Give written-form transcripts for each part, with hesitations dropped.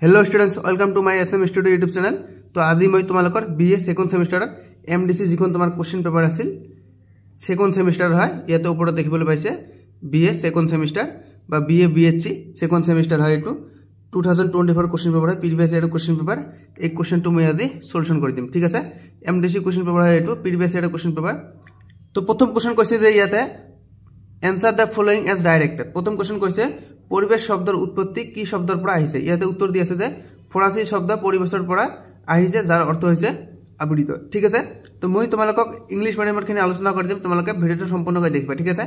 Hello students welcome to my SM studio YouTube channel. तो आज मैं तुम्हारे बीए सेकेंड सेमिस्टार एमडीसी जिखन तुम क्वेश्चन पेपर आसिल सेकेंड सेमिस्टार है इते ऊपर देखिए पाइसे बीए सेकेंड सेमिस्टार बा बीए बीएससी सेकेंड सेमिस्टार है यू 2024 क्वेश्चन पेपर है प्रिवियस ईयर क्वेश्चन पेपर एक क्वेश्चन तो मैं आज सल्यूशन कर दिम। ठीक है एमडीसी क्वेश्चन पेपर है यू प्रिवियस ईयर क्वेश्चन पेपर। तो प्रथम क्वेश्चन कैसे इते answer the following as directed. प्रथम क्वेश्चन कैसे परिवेश शब्दर उत्पत्ति की शब्दर পৰা আহিছে ইয়াতে উত্তৰ দি আছে যে ফৰাসি শব্দ পৰিবেশৰ পৰা আহিছে যাৰ অৰ্থ হৈছে আবৃত। ঠিক আছে তো মই তোমালোকক ইংলিশ মিডিয়ামৰ খিনি আলোচনা কৰি দিম, তোমালোকে ভিডিওটো সম্পূৰ্ণকৈ দেখিবা। ঠিক আছে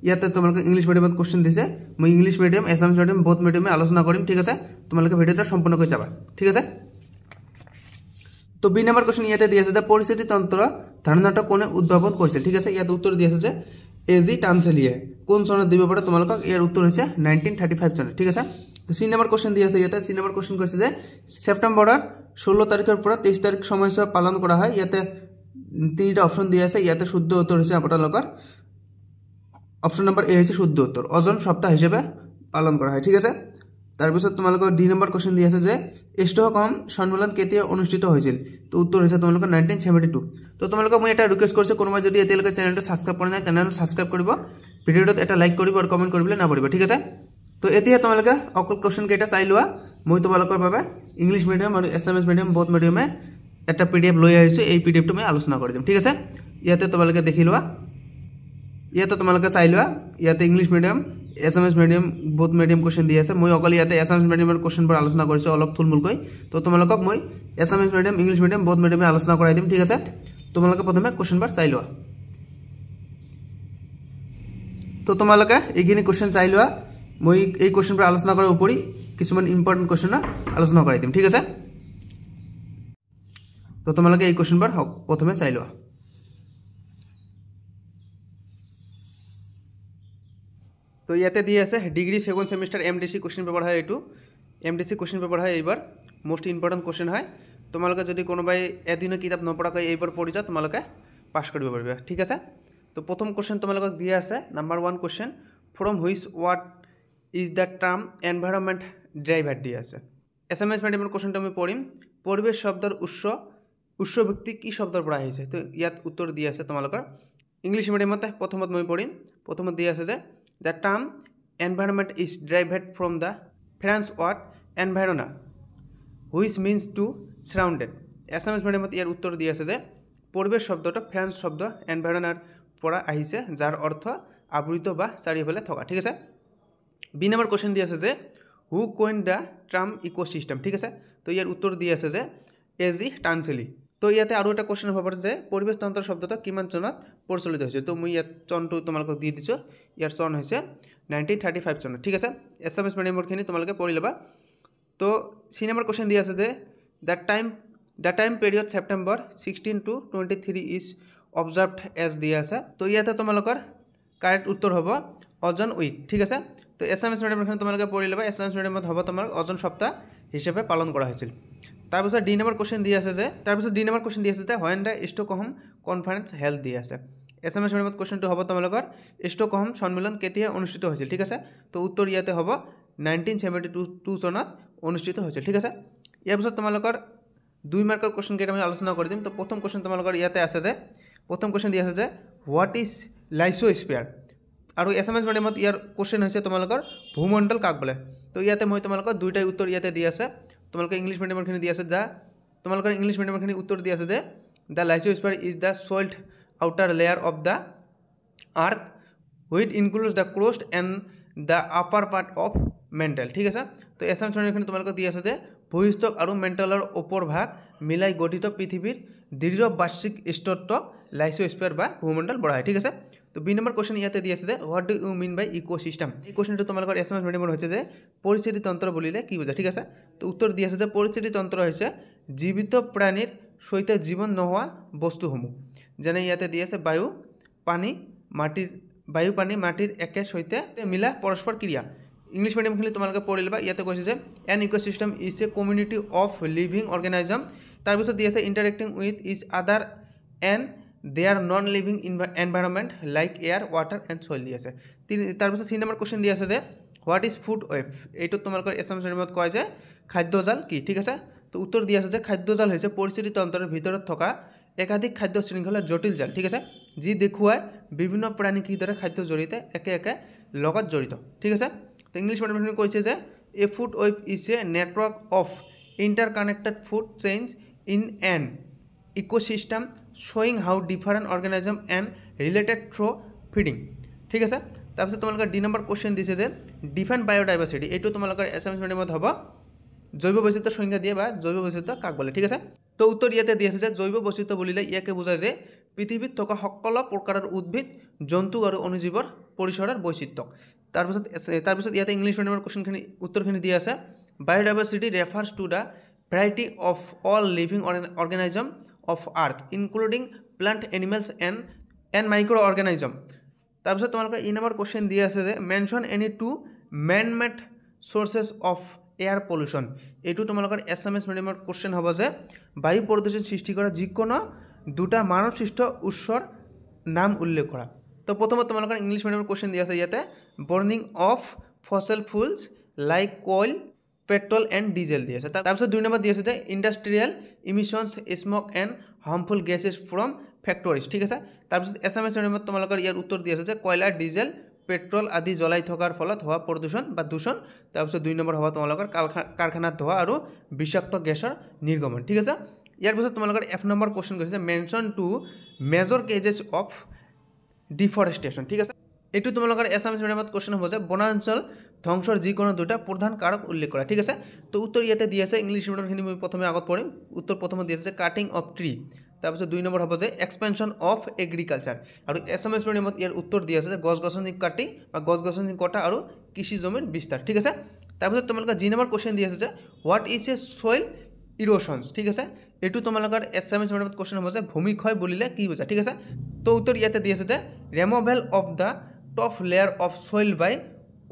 ইয়াতে তোমালোকে ইংলিশ মিডিয়ামত কোশ্চেন দিছে, মই ইংলিশ মিডিয়াম এছামিজ মিডিয়াম বহুত মিডিয়ামে আলোচনা কৰিম। ঠিক আছে তোমালোকে ভিডিওটো সম্পূৰ্ণকৈ চাবা। ঠিক আছে তো বি নম্বৰ কোশ্চেন ইয়াতে দি আছে যে পৰিস্থিতি তন্ত্ৰ ধাৰণাটো কোনে উদ্ভাৱন কৰিছিল। ঠিক আছে ইয়াতে উত্তৰ দি আছে যে एजी टानसेलिए कौन सनत দিব পারে তোমালোকক এর উত্তর হইছে 1935 সনে। ঠিক আছে তো সি নাম্বার কোশ্চেন দি আছে ইয়াতে সি নাম্বার কোশ্চেন কইছে যে সেপ্টেম্বরের 16 তারিখের পর 23 তারিখ সময়সীমা পালন করা হয়। ইয়াতে তিনটা অপশন দি আছে, ইয়াতে শুদ্ধ উত্তর হইছে আপনাদের অপশন নাম্বার এ হইছে শুদ্ধ উত্তর, ওজন সপ্তাহ হিসেবে পালন করা হয়। ঠিক আছে তারপর তোমালোকৰ ডি নাম্বার কোশ্চেন দি আছে যে স্টকহোম সম্মেলন কেতিয়া অনুষ্ঠিত হৈছিল। তো উত্তর হইছে তোমালোকৰ 1972। তো তোমালোকক মই এটা ৰিকোয়েস্ট কৰছি কোনোবা যদি এতিয়ালৈকে চ্যানেলটো সাবস্ক্ৰাইব কৰা নাই তেনেহলে সাবস্ক্ৰাইব কৰিব, ভিডিওটোত এটা লাইক কৰিব আৰু কমেন্ট কৰিবলৈ নাপাহৰিবা। ঠিক আছে তো এতিয়া তোমালোকে অকল কোশ্চেন কেইটা চাই লোৱা। মই তোমালোকৰ বাবে ইংলিশ মিডিয়াম আৰু এছএমএছ মিডিয়াম বহুত মিডিয়ামে এটা পিডিএফ লৈ আহিছো, এই পিডিএফটো মই আলোচনা কৰি দিম। ঠিক আছে ইয়াতে তোমালোকে দেখি লোৱা, ইয়াতে তোমালোকে চাই লোৱা। ইয়াতে ইংলিশ মিডিয়াম এছএমএছ মিডিয়াম বহুত মিডিয়াম কোশ্চেন দি আছে, মই অকল ইয়াতে এছএমএছ মিডিয়ামৰ কোশ্চেনবোৰ আলোচনা কৰিছো অলপ থুলমূলকৈ। তো তোমালোকক মই এছএমএছ মিডিয়াম ইংলিশ মিডিয়াম বহুত মিডিয়ামে আলোচনা কৰাই দিম। ঠিক আছে তোমালোকে প্ৰথমে কোশ্চেনবোৰ চাই লোৱা। তো তোমালোকে এইখিনি কোশ্চেন চাই লোৱা, মই এই কোশ্চেনবোৰ আলোচনা কৰাৰ উপৰি কিছুমান ইম্পৰ্টেন্ট কোশ্চেন আলোচনা কৰাই দিম। ঠিক আছে তো তোমালোকে এই কোশ্চেনবোৰ প্ৰথমে চাই লোৱা। তো ইয়াতে দি আছে degree second semester MDC question paper হয়, এইটো এমডিসি কোশ্চেন পেপার হয়, এইবার মোস্ট ইম্পর্টেন্ট কোশ্চেন হয়। তোমালোকে যদি কোনোবাই এদিনো কিতাপ নপঢ়াকৈ এইবাৰ পঢ়ি যাও তোমালোকে পাস কৰিব পাৰিবা। ঠিক আছে তো প্ৰথম কোশ্চেন তোমালোকক দিয়া আছে number 1 question from which word is the term environment driver দিয়া আছে। এছএমএছ মিডিয়ামৰ কোশ্চেনটো আমি পঢ়িম পৰিবেশ শব্দৰ উৎস ব্যক্তি কি শব্দৰ পৰা আহিছে। তো ইয়াত উত্তৰ দিয়া আছে তোমালোকৰ ইংলিশ মিডিয়ামতে প্ৰথমত মই পঢ়িম। প্ৰথমত দিয়া আছে যে the term environment is derived from the French word environa which means to surrounded। SMS মিডিয়ামত ইয়াৰ উত্তৰ দি আছে যে পৰিবেশ শব্দটো ফ্ৰেঞ্চ শব্দ এনভায়ৰনাৰ পৰা আহিছে যাৰ অৰ্থ আবৃত বা চাৰিওফালে থকা। ঠিক আছে বি নম্বৰ কোশ্চেন দি আছে যে হু কইন দ্য টাৰ্ম ইকোসিস্টেম। ঠিক আছে তো ইয়াৰ উত্তৰ দি আছে যে এজি টানসেলি। তো ইয়াতে আৰু এটা কোশ্চেন হ'ব পাৰে যে পৰিবেশ তন্ত্ৰ শব্দটো কিমান চনত প্ৰচলিত হৈছিল। তো মই ইয়াত চনটো তোমালোকক দি দিছোঁ, ইয়াৰ চন হৈছে 1935 চনত। ঠিক আছে এছএমএছ মিডিয়ামৰখিনি তোমালোকে পঢ়ি ল'বা। তো সি নম্বৰ কোশ্চেন দি আছে যে the time period September 16 to 23 is observed as দিয়া আছে। তো ইয়াতে তোমালোকৰ কাৰেক্ট উত্তৰ হ'ব অজন উইক। ঠিক আছে তো এছএমএছ মিডিয়ামৰখিনি তোমালোকে পঢ়ি ল'বা। এছএমএছ মিডিয়ামত হ'ব তোমাৰ অজন সপ্তাহ হিচাপে পালন কৰা হৈছিল। তাৰপিছত ডি নম্বৰ কোশ্চেন দি আছে যে when the Stockholm conference held দি আছে। এছএমএছ মিডিয়ামত কোশ্চেনটো হ'ব তোমালোকৰ ষ্টকহোম সন্মিলন কেতিয়া অনুষ্ঠিত হৈছিল। ঠিক আছে তো উত্তৰ ইয়াতে হ'ব 1972 চনত অনুষ্ঠিত হৈছিল। ঠিক আছে ইয়াৰ পিছত তোমালোকৰ 2 মাৰ্কৰ কোশ্চেন কেইটা মই আলোচনা কৰি দিম। তো প্ৰথম কোশ্চেন তোমালোকৰ ইয়াতে আছে যে প্ৰথম কোশ্চেন দি আছে যে হোৱাট ইজ লাইসোস্ফিয়াৰ। আৰু এছএমএছ মিডিয়ামত ইয়াৰ কোশ্চেন হৈছে তোমালোকৰ ভূমণ্ডল কাক বোলে। তো ইয়াতে মই তোমালোকৰ দুইটাই উত্তৰ ইয়াতে দি আছে। তোমালোকে ইংলিশ মিডিয়ামৰখিনি দি আছে যা তোমালোকৰ ইংলিশ মিডিয়ামৰখিনি উত্তৰ দি আছে যে the lithosphere is the salt outer layer of the earth which includes the crust and the upper part of mantle. ঠিক আছে তো এছএমএছ মিডিয়ামৰখিনি তোমালোকক দি আছে যে ভূইষ্ঠক আৰু মেণ্টেলৰ ওপৰ ভাগ মিলাই গঠিত পৃথিৱীৰ দৃঢ় বাৰ্ষিক স্তৰক লাইসোস্ফিয়াৰ বা ভূমণ্ডল বোলা হয়। ঠিক আছে তো বি নম্বৰ কোশ্চেন ইয়াতে দি আছে যে what do you mean by ecosystem. এই কোশ্চেনটো তোমালোকৰ এছএমএছ মিডিয়ামৰ হৈছে যে পৰিস্থিতি তন্ত্ৰ বুলিলে কি বুজায়। ঠিক আছে তো উত্তৰ দি আছে যে পৰিস্থিতি তন্ত্ৰ হৈছে জীৱিত প্ৰাণীৰ সৈতে জীৱন নোহোৱা বস্তুসমূহ, যেনে ইয়াতে দি আছে বায়ু পানী মাটিৰ একে সৈতে মিলা পৰস্পৰ ক্ৰিয়া। ইংলিশ মিডিয়ামখিনি তোমালোকে পঢ়ি ল'বা। ইয়াতে কৈছে যে an ecosystem is a community of living organism. তাৰপিছত দি আছে interacting with is other and their non living environment like air water and soil দি আছে। তাৰপিছত 3 নম্বৰ কোশ্চেন দি আছে যে হোৱাট ইজ ফুড ৱেভ। এইটো তোমালোকৰ এছএমএছ মিডিয়ামত কয় যে খাদ্যজাল কি ঠিক আছে তো উত্তৰ দিয়া আছে যে খাদ্যজাল হৈছে পৰিস্থিতি তন্ত্ৰৰ ভিতৰত থকা একাধিক খাদ্য শৃংখলাৰ জটিল জাল ঠিক আছে যি দেখুৱায় বিভিন্ন প্ৰাণী কিদৰে খাদ্য জড়িত একে একে লগত জড়িত ঠিক আছে তো ইংলিছ মিডিয়ামে কৈছে যে a food web is a network of interconnected food chains in an ecosystem showing how different organism and related through feeding ঠিক আছে তাৰপিছত তোমালোকৰ ডি নম্বৰ কোৱেশ্চন দিছে যে ডিফাইন বায়োডাইভাৰ্চিটি এইটো তোমালোকৰ এছএমএছ মিডিয়ামত হ'ব জৈৱ বৈচিত্ৰ্য সংজ্ঞা দিয়ে বা জৈৱ বৈচিত্ৰ্য কাক বোলে ঠিক আছে তো উত্তৰ ইয়াতে দিয়া আছে যে জৈৱ বৈচিত্ৰ্য বুলিলে ইয়াকে বুজায় যে পৃথিৱীত থকা সকলো প্ৰকাৰৰ উদ্ভিদ জন্তু আৰু অনুজীৱৰ পৰিসৰৰ বৈচিত্ৰ্য তাৰপিছত ইয়াতে ইংলিছ মিডিয়ামৰ কোৱেশ্চনখিনি উত্তৰখিনি দিয়া আছে biodiversity refers to the variety of all living organism of earth including plant animals and microorganism তাৰপিছত তোমালোকৰ ই নম্বৰ কোৱেশ্চন দিয়া আছে যে mention any two man made sources of air pollution এইটো তোমালোকৰ এছএমএছ মিডিয়ামৰ কোৱেশ্চন হ'ব যে বায়ু প্ৰদূষণ সৃষ্টি কৰা যিকোনো দুটা মানৱ সৃষ্ট উৎসৰ নাম উল্লেখ কৰা তো প্ৰথমত তোমালোকৰ ইংলিছ মিডিয়ামৰ কোৱেশ্চন দিয়া আছে ইয়াতে burning of fossil fuels like coal petrol and diesel দি আছে তাৰপিছত 2 নম্বৰ দি আছে যে industrial emissions smoke and harmful gases from factories ঠিক আছে তাৰপিছত এছএমএছ মিডিয়ামত তোমালোকৰ ইয়াৰ উত্তৰ দি আছে যে কয়লা ডিজেল পেট্ৰল আদি জ্বলাই থকাৰ ফলত হোৱা প্ৰদূষণ বা দূষণ তাৰপিছত 2 নম্বৰ হ'ব তোমালোকৰ কাৰখানাত ধোৱা আৰু বিষাক্ত গেছৰ নিৰ্গমন ঠিক আছে ইয়াৰ পিছত তোমালোকৰ এফ নম্বৰ কোৱেশ্চন কৰিছে mention two major causes of deforestation ঠিক আছে এইটো তোমালোকৰ এছএমএছ মিডিয়ামত কোৱেশ্চন হ'ব যে বনাঞ্চল ধ্বংসৰ যিকোনো দুটা প্ৰধান কাৰক উল্লেখ কৰা ঠিক আছে তো উত্তৰ ইয়াতে দি আছে ইংলিছ মিডিয়ামখিনি মই প্ৰথমে আগত পঢ়িম উত্তৰ প্ৰথমত দি আছে কাটিং অফ ট্ৰি তাৰপিছত 2 নম্বৰ হ'ব যে এক্সপেনশ্যন অফ এগ্ৰিকালচাৰ আৰু এছএমএছ মিডিয়ামত ইয়াৰ উত্তৰ দি আছে যে গছ গছনি কাটি বা গছ গছনি কটা আৰু কৃষি জমিৰ বিস্তাৰ ঠিক আছে তাৰপিছত তোমালোকৰ জি নম্বৰ কোৱেশ্চন দি আছে যে হোৱাট ইজ এ সইল ইৰোশ্যনছ ঠিক আছে এইটো তোমালোকৰ এছএমএছ মিডিয়ামত কোৱেশ্চন হ'ব যে ভূমিক্ষয় বুলিলে কি বুজা ঠিক আছে তো উত্তৰ ইয়াতে দি আছে যে removal of the top layer of soil by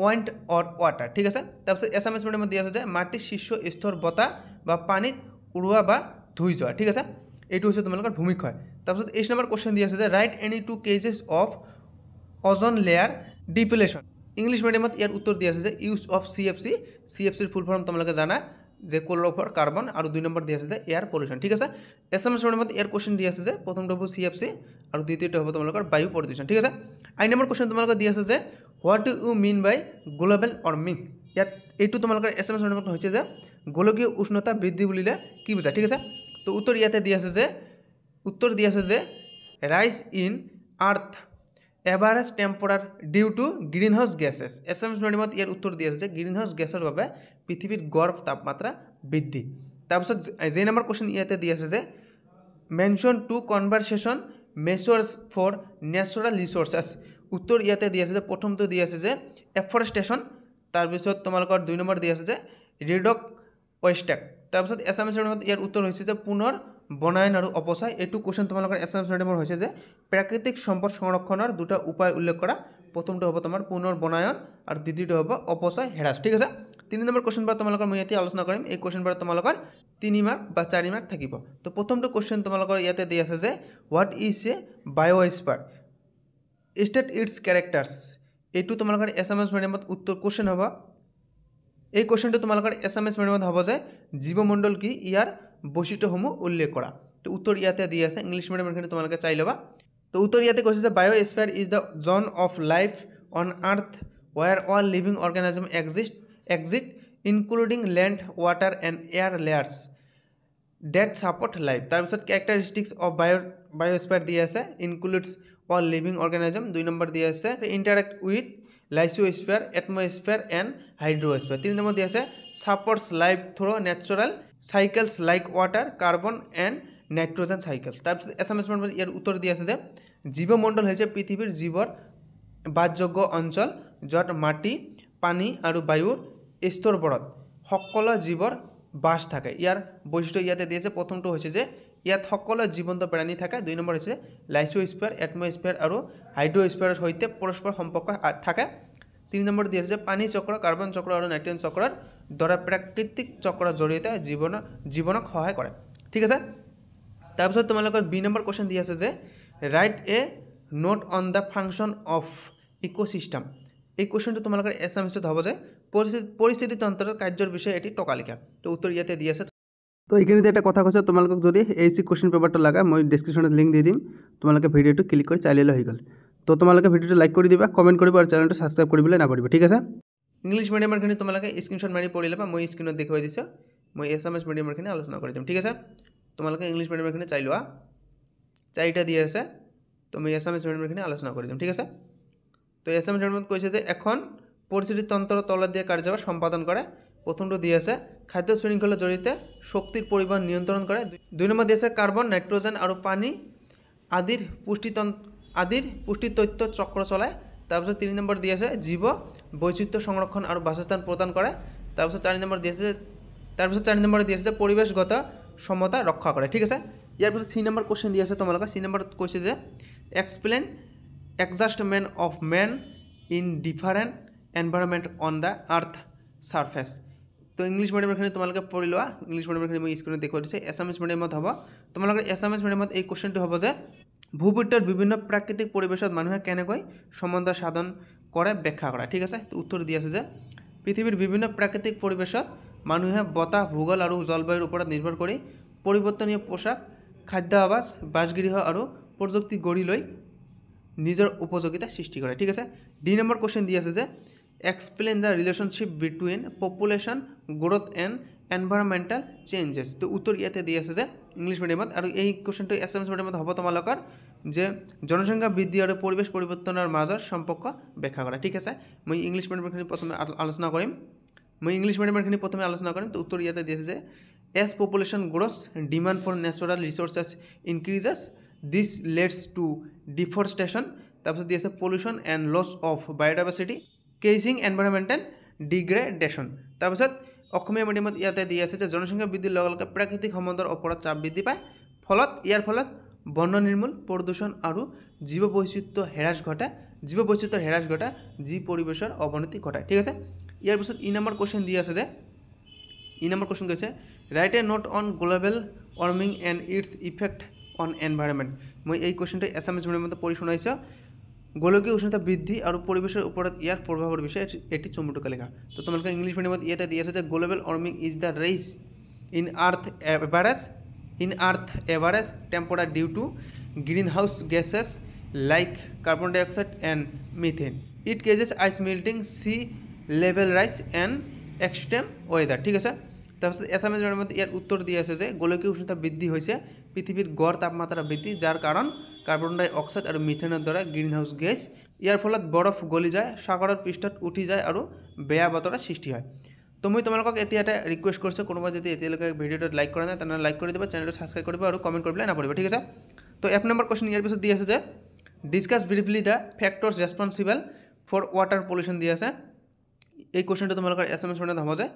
wind or water ঠিক আছে তাৰপিছত এছএমএছ মিডিয়ামত দিয়া আছে যে মাটিৰ শীৰ্ষ স্তৰ বতাহ বা পানীত উৰুৱা বা ধুই যোৱা ঠিক আছে এইটো হৈছে তোমালোকৰ ভূমিক্ষয় তাৰপিছত 8 নম্বৰ কোৱেশ্চন দিয়া আছে যে write any two causes of ozone layer depletion English মিডিয়ামত ইয়াৰ উত্তৰ দিয়া আছে যে ইউজ অফ চিএফচিৰ ফুল ফৰ্ম তোমালোকে জানা যে ক্ল'ৰ'ফ্ল'ৰ কাৰ্বন আৰু 2 নম্বৰ দিয়া আছে যে এয়াৰ পলিউশ্যন ঠিক আছে এছএমএছ মিডিয়ামত ইয়াৰ কোৱেশ্চন দিয়া আছে যে প্ৰথমটো হ'ব চিএফচি আৰু দ্বিতীয়টো হ'ব তোমালোকৰ বায়ু প্ৰদূষণ ঠিক আছে 8 নম্বৰ কোৱেশ্চন তোমালোকে দিয়া আছে যে what do you mean by global warming ইয়াত এইটো তোমালোকৰ এছএমএছ মিডিয়ামত হৈছে যে গোলকীয় উষ্ণতা বৃদ্ধি বুলিলে কি বুজায় ঠিক আছে তো উত্তৰ ইয়াতে দিয়া আছে যে rise in earth average temperature due to green house gases এছএমএছ মিডিয়ামত ইয়াৰ উত্তৰ দিয়া আছে যে গ্ৰীণ হাউচ গেছৰ বাবে পৃথিৱীৰ গড় তাপমাত্ৰা বৃদ্ধি তাৰপিছত যে নম্বৰ কোৱেশ্চন ইয়াতে দিয়া আছে যে mention two conservation measures for natural resources উত্তৰ ইয়াতে দিয়া আছে যে প্ৰথমটো দিয়া আছে যে এফৰেষ্টেশ্যন তাৰপিছত তোমালোকৰ 2 নম্বৰ দিয়া আছে যে ৰিডক ওয়েষ্টেক তাৰপিছত এছএমএছ মিডিয়ামত ইয়াৰ উত্তৰ হৈছে যে পুনৰ বনায়ন আৰু অপচয় এইটো কোৱেশ্চন তোমালোকৰ এছএমএছ মিডিয়ামৰ হৈছে যে প্ৰাকৃতিক সম্পদ সংৰক্ষণৰ দুটা উপায় উল্লেখ কৰা প্ৰথমটো হ'ব তোমাৰ পুনৰ বনায়ন আৰু দ্বিতীয়টো হ'ব অপচয় হ্ৰাস ঠিক আছে 3 নম্বৰ কোৱেশ্চন বা তোমালোকৰ মই ইয়াতে আলোচনা কৰিম এই কোৱেশ্চন বাৰ তোমালোকৰ 3 মাৰ্ক বা 4 মাৰ্ক থাকিব তো প্ৰথমটো কোৱেশ্চন তোমালোকৰ ইয়াতে দিয়া আছে যে what is a biosphere state its characters এইটো তোমালোকৰ এছএমএছ মিডিয়ামত উত্তৰ কোৱেশ্চন হ'ব এই কোৱেশ্চনটো তোমালোকৰ এছএমএছ মিডিয়ামত হ'ব যে জীৱমণ্ডল কি ইয়াৰ বৈশিষ্ট্যসমূহ উল্লেখ কৰা তো উত্তৰ ইয়াতে দিয়া আছে ইংলিছ মিডিয়ামৰখিনি তোমালোকে চাই ল'বা তো উত্তৰ ইয়াতে কৈছে যে biosphere is the zone of life on earth where all living organism exist including land water and air layers that support life তাৰপিছত characteristics of biosphere দিয়া আছে includes all living organism 2 number দিয়া আছে interact with lysosphere atmosphere and hydrosphere 3 number দিয়া আছে supports life through natural cycles like water carbon and nitrogen cycles তাৰপিছত SMS number ইয়াৰ উত্তৰ দিয়া আছে যে জীৱমণ্ডল হৈছে পৃথিৱীৰ জীৱৰ বাসযোগ্য অঞ্চল য'ত মাটি পানী আৰু বায়ুৰ স্তৰবোৰত সকলো জীৱৰ বাস থাকে ইয়াৰ বৈশিষ্ট্য ইয়াতে দিয়েছে প্ৰথমটো হৈছে যে ইয়াত সকলো জীৱন্ত প্ৰাণী থাকে 2 নম্বৰ হৈছে লাইসোস্ফিয়াৰ এটমস্ফিয়াৰ আৰু হাইড্ৰোস্ফিয়াৰৰ সৈতে পৰস্পৰ সম্পৰ্ক থাকে 3 নম্বৰ দিয়েছে যে পানী চক্ৰ কাৰ্বন চক্ৰ আৰু নাইট্ৰজেন চক্ৰৰ দ্বাৰা প্ৰাকৃতিক চক্ৰৰ জৰিয়তে জীৱনক সহায় কৰে ঠিক আছে তাৰপিছত তোমালোকৰ বি নম্বৰ কোৱেশ্চন দি আছে যে right a note on the function of ecosystem এই কোৱেশ্চনটো তোমালোকৰ এছএমএছত হ'ব যে পৰিস্থিতিতন্ত্ৰৰ কাৰ্যৰ বিষয়ে এটি টকালিকা। তো উত্তৰ ইয়াতে দি আছে। তো এইখিনিতে এটা কথা কৈছে, তোমালোকক যদি AC কুৱেশ্যন পেপাৰটো লাগা মই ডেছক্ৰিপশ্যনত লিংক দি দিম, তোমালোকে ভিডিঅ'টো ক্লিক কৰি চাই ল'লে হৈ গ'ল। তো তোমালোকে ভিডিঅ'টো লাইক কৰি দিবা, কমেণ্ট কৰিবা আৰু চেনেলটো ছাবস্ক্ৰাইব কৰিবলৈ নাপাহৰিবা, ঠিক আছে। ইংলিছ মিডিয়ামৰখিনি তোমালোকে স্ক্ৰীনশ্বট মাৰি পঢ়ি ল'বা, মই স্ক্ৰীনত দেখুৱাই দিছোঁ। মই এছামিছ মিডিয়ামৰখিনি আলোচনা কৰি দিম, ঠিক আছে। তোমালোকে ইংলিছ মিডিয়ামৰখিনি চাই লোৱা, চাৰিটা দি আছে। তো মই এছামিছ মিডিয়ামৰখিনি আলোচনা কৰি দিম, ঠিক আছে। তো এছামিছ মিডিয়ামত কৈছে যে এখন পৰিস্থিতিতন্ত্ৰৰ তলত দিয়া কাৰ্যভাৰ সম্পাদন কৰে। প্ৰথমটো দি আছে খাদ্য শৃংখলৰ জৰিয়তে শক্তিৰ পৰিবহণ নিয়ন্ত্ৰণ কৰে। 2 নম্বৰ দি আছে কাৰ্বন, নাইট্ৰজেন আৰু পানী আদিৰ পুষ্টি তত্ত্ব চক্ৰ চলায়। তাৰপিছত 3 নম্বৰ দি আছে জীৱ বৈচিত্ৰ্য সংৰক্ষণ আৰু বাসস্থান প্ৰদান কৰে। তাৰপিছত 4 নম্বৰ দি আছে যে পৰিৱেশগত সমতা ৰক্ষা কৰে, ঠিক আছে। ইয়াৰ পিছত 3 নম্বৰ কুৱেশ্যন দি আছে তোমালোকে। 3 নম্বৰত কৈছে যে explain adjustment of men in different environment on the earth surface. তো ইংলিছ মিডিয়ামৰখিনি তোমালোকে পঢ়ি লোৱা। ইংলিছ মিডিয়ামৰখিনি মই স্ক্ৰীনত দেখুৱাই দিছোঁ। এছামিছ মিডিয়ামত হ'ব তোমালোকৰ এছামিছ মিডিয়ামত এই কুৱেশ্যনটো হ'ব যে ভূপৃষ্ঠৰ বিভিন্ন প্ৰাকৃতিক পৰিৱেশত মানুহে কেনেকৈ সম্বন্ধ সাধন কৰে ব্যাখ্যা কৰা, ঠিক আছে। তো উত্তৰ দি আছে যে পৃথিৱীৰ বিভিন্ন প্ৰাকৃতিক পৰিৱেশত মানুহে বতাহ, ভূগোল আৰু জলবায়ুৰ ওপৰত নিৰ্ভৰ কৰি পৰিৱৰ্তনীয় পোচাক, খাদ্যাভ্যাস, বাসগৃহ আৰু প্ৰযুক্তি গঢ়ি লৈ নিজৰ উপযোগিতা সৃষ্টি কৰে, ঠিক আছে। 2 নম্বৰ কুৱেশ্যন দি আছে যে explain the relationship between population growth and environmental changes. তো উত্তৰ ইয়াতে দি আছে যে ইংলিছ মিডিয়ামত, আৰু এই কুৱেশ্যনটো এছামিছ মিডিয়ামত হ'ব তোমালোকৰ যে জনসংখ্যা বৃদ্ধি আৰু পৰিৱেশ পৰিৱৰ্তনৰ মাজৰ সম্পৰ্ক ব্যাখ্যা কৰা, ঠিক আছে। মই ইংলিছ মিডিয়ামৰখিনি প্ৰথমে আলোচনা কৰিম। তো উত্তৰ ইয়াতে দি আছে যে as population grows demand for natural resources increases this leads to deforestation. তাৰপিছত দি আছে pollution and loss of biodiversity causing environmental degradation. তাৰপিছত অসমীয়া মিডিয়ামত ইয়াতে দি আছে যে জনসংখ্যা বৃদ্ধিৰ লগে লগে প্ৰাকৃতিক সম্বন্ধৰ ওপৰত চাপ বৃদ্ধি পায়। ইয়াৰ ফলত বন নিৰ্মূল, প্ৰদূষণ আৰু জীৱ বৈচিত্ৰ্য হ্ৰাস ঘটায়, যি পৰিৱেশৰ অৱনতি ঘটায়, ঠিক আছে। ইয়াৰ পিছত ই নম্বৰ কুৱেশ্যন দি আছে যে কৈছে write a note on global warming and its effect on environment. মই এই কুৱেশ্যনটো এছামিছ মিডিয়ামত পঢ়ি শুনাইছোঁ। গোলকীয় উষ্ণতা বৃদ্ধি আৰু পৰিৱেশৰ ওপৰত ইয়াৰ প্ৰভাৱৰ বিষয়ে এটি চমুকৈ লেখা। তো তোমালোকে ইংলিছ মিডিয়ামত ইয়াতে দি আছে যে global warming is the raise in earth average temperature due to green house gases like carbon dioxide and methane. It causes ice melting, sea level rise and extreme weather, ঠিক আছে। তাৰপিছত এছামিছ মিডিয়ামত ইয়াৰ উত্তৰ দি আছে যে গোলকীয় উষ্ণতা বৃদ্ধি হৈছে পৃথিৱীৰ গড় তাপমাত্ৰা বৃদ্ধি, যাৰ কাৰণ কাৰ্বন ডাই অক্সাইড আৰু মিথেনৰ দ্বাৰা গ্ৰীণ হাউচ গেছ। ইয়াৰ ফলত বৰফ গলি যায়, সাগৰৰ পৃষ্ঠত উঠি যায় আৰু বেয়া বতৰৰ সৃষ্টি হয়। তো মই তোমালোকক এতিয়া এটা ৰিকুৱেষ্ট কৰিছোঁ, কোনোবা যদি এতিয়ালৈকে ভিডিঅ'টোত লাইক কৰা নাই তেনেহ'লে লাইক কৰি দিবা, চেনেলটো ছাবস্ক্ৰাইব কৰিবা আৰু কমেণ্ট কৰিবলৈ নাপাহৰিবা, ঠিক আছে। তো 1 নম্বৰ কুৱেশ্যন ইয়াৰ পিছত দি আছে যে discuss briefly the factors responsible for water pollution দি আছে। এই কুৱেশ্যনটো তোমালোকৰ এছামিছ মিডিয়ামত হ'ব যে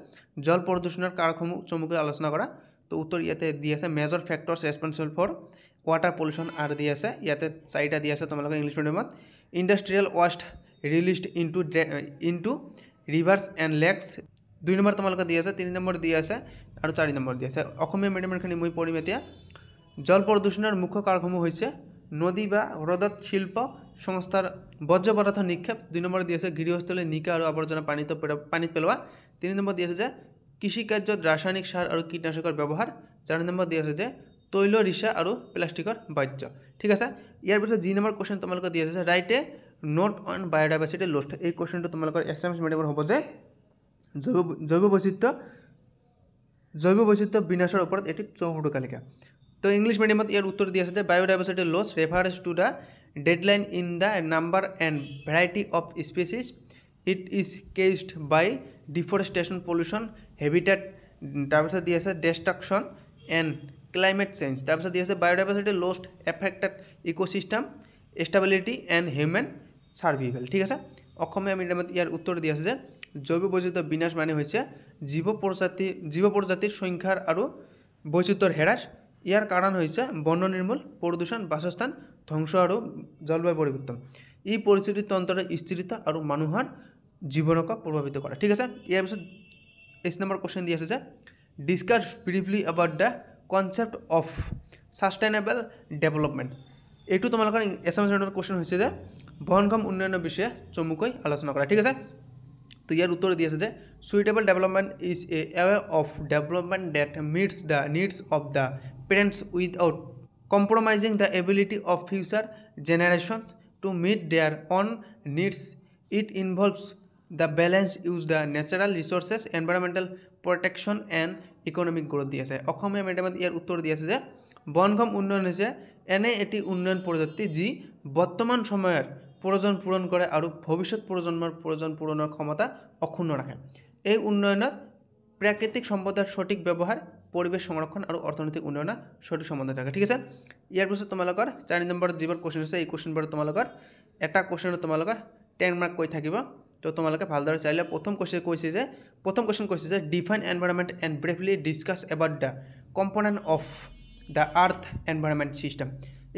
জল প্ৰদূষণৰ কাৰকসমূহ চমুকৈ আলোচনা কৰা। তো উত্তৰ ইয়াতে দি আছে major factors responsible for water pollution আৰু দি আছে ইয়াতে 4টা দি আছে তোমালোকৰ ইংলিছ মিডিয়ামত। Industrial waste released into rivers and lakes. 2 number তোমালোকে দি আছে, 3 নম্বৰ দি আছে আৰু 4 নম্বৰ দি আছে। অসমীয়া মিডিয়ামৰখিনি মই পঢ়িম এতিয়া। জল প্ৰদূষণৰ মুখ্য কাৰকসমূহ হৈছে নদী বা হ্ৰদত শিল্প সংস্থাৰ বৰ্জ্য পদাৰ্থ নিক্ষেপ। 2 নম্বৰ দি আছে গৃহস্থলী নিকা আৰু আৱৰ্জনা পানীত পেলোৱা। 3 নম্বৰ দি আছে যে কৃষিকাৰ্যত ৰাসায়নিক সাৰ আৰু কীটনাশকৰ ব্যৱহাৰ। 4 নম্বৰ দি আছে যে তৈল ৰিচা আৰু প্লাষ্টিকৰ বৰ্জ্য, ঠিক আছে। ইয়াৰ পিছত যি নম্বৰ কুৱেশ্যন তোমালোকে দি আছে যে right a note on biodiversity lost. এই কুৱেশ্যনটো তোমালোকৰ এছামিছ মিডিয়ামৰ হ'ব যে জৈৱ বৈচিত্ৰ্য বিনাশৰ ওপৰত এটি চমুকৈ তালিকা। তো ইংলিছ মিডিয়ামত ইয়াৰ উত্তৰ দি আছে যে biodiversity loss refers to the deadline in the number and variety of species it is caused by deforestation, pollution, habitat. তাৰপিছত দি আছে ডেষ্ট্ৰাকশ্যন এণ্ড ক্লাইমেট চেঞ্জ। তাৰপিছত দি আছে biodiversity lost affected ecosystem stability and human survival, ঠিক আছে। অসমীয়া মিডিয়ামত ইয়াৰ উত্তৰ দি আছে যে জৈৱ বৈচিত্ৰ্য বিনাশ মানে হৈছে জীৱ প্ৰজাতিৰ সংখ্যাৰ আৰু বৈচিত্ৰ্যৰ হ্ৰাস। ইয়াৰ কাৰণ হৈছে বন নিৰ্মূল, প্ৰদূষণ, বাসস্থান ধ্বংস আৰু জলবায়ু পৰিৱৰ্তন। ই পৰিস্থিতিতন্ত্ৰৰ স্থিৰতা আৰু মানুহৰ জীৱনক প্ৰভাৱিত কৰে, ঠিক আছে। ইয়াৰ পিছত 8 নম্বৰ কুৱেশ্যন দি আছে যে discuss briefly about the concept of sustainable development. এইটো তোমালোকৰ এছামিছ মিডিয়ামৰ কুৱেশ্যন হৈছে যে বহনক্ষম উন্নয়নৰ বিষয়ে চমুকৈ আলোচনা কৰা, ঠিক আছে। তো ইয়াৰ উত্তৰ দি আছে যে suitable development is a way of development that meets the needs of the parents without compromising the ability of future generations to meet their own needs it involves the balance use the natural resources environmental protection and economic growth দি আছে অসমীয়া মিডিয়ামত ইয়াৰ উত্তৰ দি আছে যে বনক্ষম উন্নয়ন হৈছে এনে এটি উন্নয়ন প্ৰযুক্তি যি বৰ্তমান সময়ৰ প্ৰয়োজন পূৰণ কৰে আৰু ভৱিষ্যত প্ৰজন্মৰ প্ৰয়োজন পূৰণৰ ক্ষমতা অক্ষুণ্ণ ৰাখে এই উন্নয়নত প্ৰাকৃতিক সম্পদৰ সঠিক ব্যৱহাৰ পৰিৱেশ সংৰক্ষণ আৰু অৰ্থনৈতিক উন্নয়নৰ সঠিক সম্বন্ধ থাকে ঠিক আছে ইয়াৰ পিছত তোমালোকৰ 4 নম্বৰ যিবোৰ কোৱেশ্চন আছে এই কোৱেশ্চনবোৰ তোমালোকৰ এটা কোৱেশ্চনত তোমালোকৰ 10 মাৰ্ক কৈ থাকিব তো তোমালোকে ভালদৰে চাইলে প্ৰথম কোৱেশ্চন কৈছে যে define environment and briefly discuss about the component of the earth environment system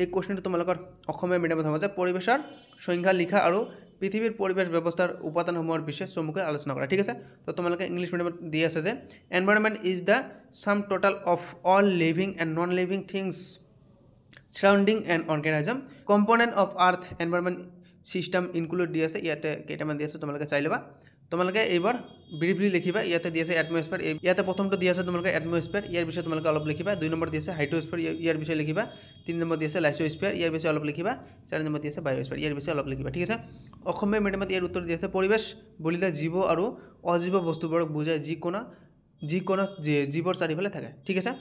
এই কোৱেশ্চনটো তোমালোকৰ অসমীয়া মিডিয়ামত হ'ব যে পৰিৱেশৰ সংজ্ঞা লিখা আৰু পৃথিৱীৰ পৰিৱেশ ব্যৱস্থাৰ উপাদানসমূহৰ বিষয়ে চমুকৈ আলোচনা কৰা ঠিক আছে তো তোমালোকে ইংলিছ মিডিয়ামত দি আছে যে environment is the sum total of all living and non living things surrounding an organism component of earth environment system include দি আছে ইয়াতে কেইটামান দি আছে তোমালোকে চাই ল'বা তোমালোকে এইবাৰ ব্ৰিফলি লিখিবা ইয়াতে দি আছে এটমস্ফিয়াৰ ইয়াতে প্ৰথমটো দি আছে তোমালোকে এটমস্ফিয়াৰ ইয়াৰ বিষয়ে তোমালোকে অলপ লিখিবা 2 নম্বৰ দি আছে হাইড্ৰস্ফিয়াৰ ইয়াৰ বিষয়ে লিখিবা 3 নম্বৰ দি আছে লাইসোস্ফিয়াৰ ইয়াৰ বিষয়ে অলপ লিখিবা 4 নম্বৰ দি আছে বায়োস্ফিয়াৰ ইয়াৰ বিষয়ে অলপ লিখিবা ঠিক আছে অসমীয়া মিডিয়ামত ইয়াৰ উত্তৰ দি আছে পৰিৱেশ বুলিলে জীৱ আৰু অজীৱ বস্তুবোৰক বুজায় যিকোনো জীৱৰ চাৰিওফালে থাকে ঠিক আছে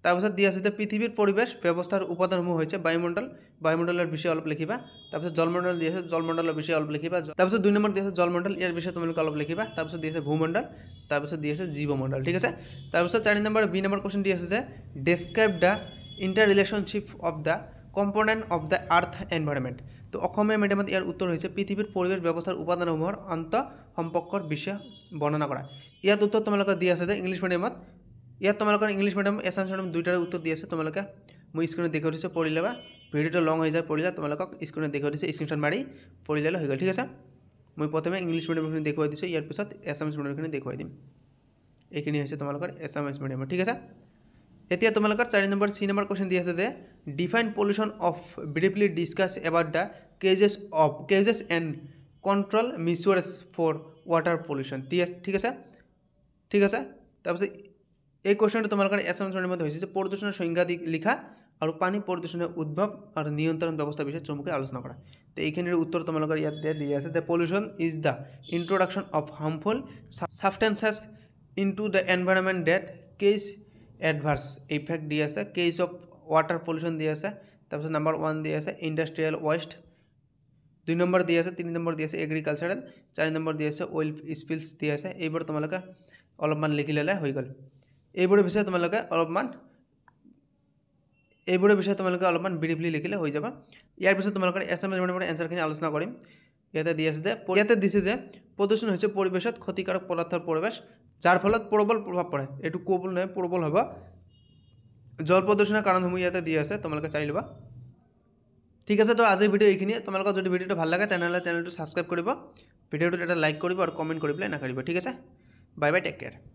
তাৰপিছত দি আছে যে পৃথিৱীৰ পৰিৱেশ ব্যৱস্থাৰ উপাদানসমূহ হৈছে বায়ুমণ্ডলৰ বিষয়ে অলপ লিখিবা তাৰপিছত জলমণ্ডল দি আছে জলমণ্ডলৰ বিষয়ে অলপ লিখিবা তাৰপিছত 2 নম্বৰ দি আছে জলমণ্ডল ইয়াৰ বিষয়ে তোমালোকে অলপ লিখিবা তাৰপিছত দি আছে ভূমণ্ডল তাৰপিছত দি আছে জীৱমণ্ডল ঠিক আছে তাৰপিছত 4 নম্বৰ বি নম্বৰ কোৱেশ্চন দি আছে যে describe the interrelationship of the component of the earth environment তো অসমীয়া মিডিয়ামত ইয়াৰ উত্তৰ হৈছে পৃথিৱীৰ পৰিৱেশ ব্যৱস্থাৰ উপাদানসমূহৰ আন্তঃ সম্পৰ্কৰ বিষয়ে বৰ্ণনা কৰা ইয়াত উত্তৰ তোমালোকে দি আছে যে ইংলিছ মিডিয়ামত ইয়াত তোমালোকৰ ইংলিছ মিডিয়াম এছামিছ মিডিয়াম দুইটাৰ উত্তৰ দি আছে তোমালোকে মই স্ক্ৰীনত দেখাই দিছোঁ পঢ়ি ল'বা ভিডিঅ'টো লং হৈ যায় পঢ়িলে তোমালোকক স্ক্ৰীনত দেখাই দিছোঁ স্ক্ৰীনশ্বট মাৰি পঢ়ি ল'লে হৈ গ'ল ঠিক আছে মই প্ৰথমে ইংলিছ মিডিয়ামখিনি দেখুৱাই দিছোঁ ইয়াৰ পিছত এছামিছ মিডিয়ামখিনি দেখুৱাই দিম এইখিনি হৈছে তোমালোকৰ এছামিছ মিডিয়ামৰ ঠিক আছে এতিয়া তোমালোকৰ 4 নম্বৰ সি নম্বৰ কোৱেশ্চন দি আছে যে define pollution of briefly discuss about the causes and control measures for water pollution ঠিক আছে তাৰপিছত এই কোৱেশ্চনটো তোমালোকৰ এছামিছ মিডিয়ামত হৈছে যে প্ৰদূষণৰ সংজ্ঞা লিখা আৰু পানী প্ৰদূষণৰ উদ্ভৱ আৰু নিয়ন্ত্ৰণ ব্যৱস্থাৰ বিষয়ে চমুকৈ আলোচনা কৰা তো এইখিনিৰ উত্তৰ তোমালোকৰ ইয়াত দি আছে যে pollution is the introduction of harmful substances into the environment that cause adverse effect দি আছে কেজ অফ ৱাটাৰ পলিউশন দি আছে তাৰপিছত নম্বৰ 1 দি আছে ইণ্ডাষ্ট্ৰিয়েল ৱেষ্ট 2 নম্বৰ দি আছে 3 নম্বৰ দি আছে এগ্ৰিকালচাৰেল 4 নম্বৰ দি আছে অইল স্পিলছ দি আছে এইবোৰ তোমালোকে অলপমান লিখি ল'লে হৈ গ'ল এইবোৰৰ বিষয়ে তোমালোকে অলপমান ব্ৰিফলি লিখিলে হৈ যাব ইয়াৰ পিছত তোমালোকৰ এছামিছ মিডিয়ামৰ এনসাৰখিনি আলোচনা কৰিম ইয়াতে দিছে যে প্ৰদূষণ হৈছে পৰিৱেশত ক্ষতিকাৰক পদাৰ্থৰ প্ৰৱেশ যাৰ ফলত প্ৰবল প্ৰভাৱ পৰে এইটো ক'বল নহয় প্ৰবল হ'ব জল প্ৰদূষণৰ কাৰণসমূহ ইয়াতে দি আছে তোমালোকে চাই ল'বা ঠিক আছে তো আজিৰ ভিডিঅ' এইখিনিয়ে তোমালোকৰ যদি ভিডিঅ'টো ভাল লাগে তেনেহ'লে চেনেলটো ছাবস্ক্ৰাইব কৰিব ভিডিঅ'টোত এটা লাইক কৰিব আৰু কমেণ্ট কৰিবলৈ নাপাহৰিব ঠিক আছে বাই বাই টেক কেয়াৰ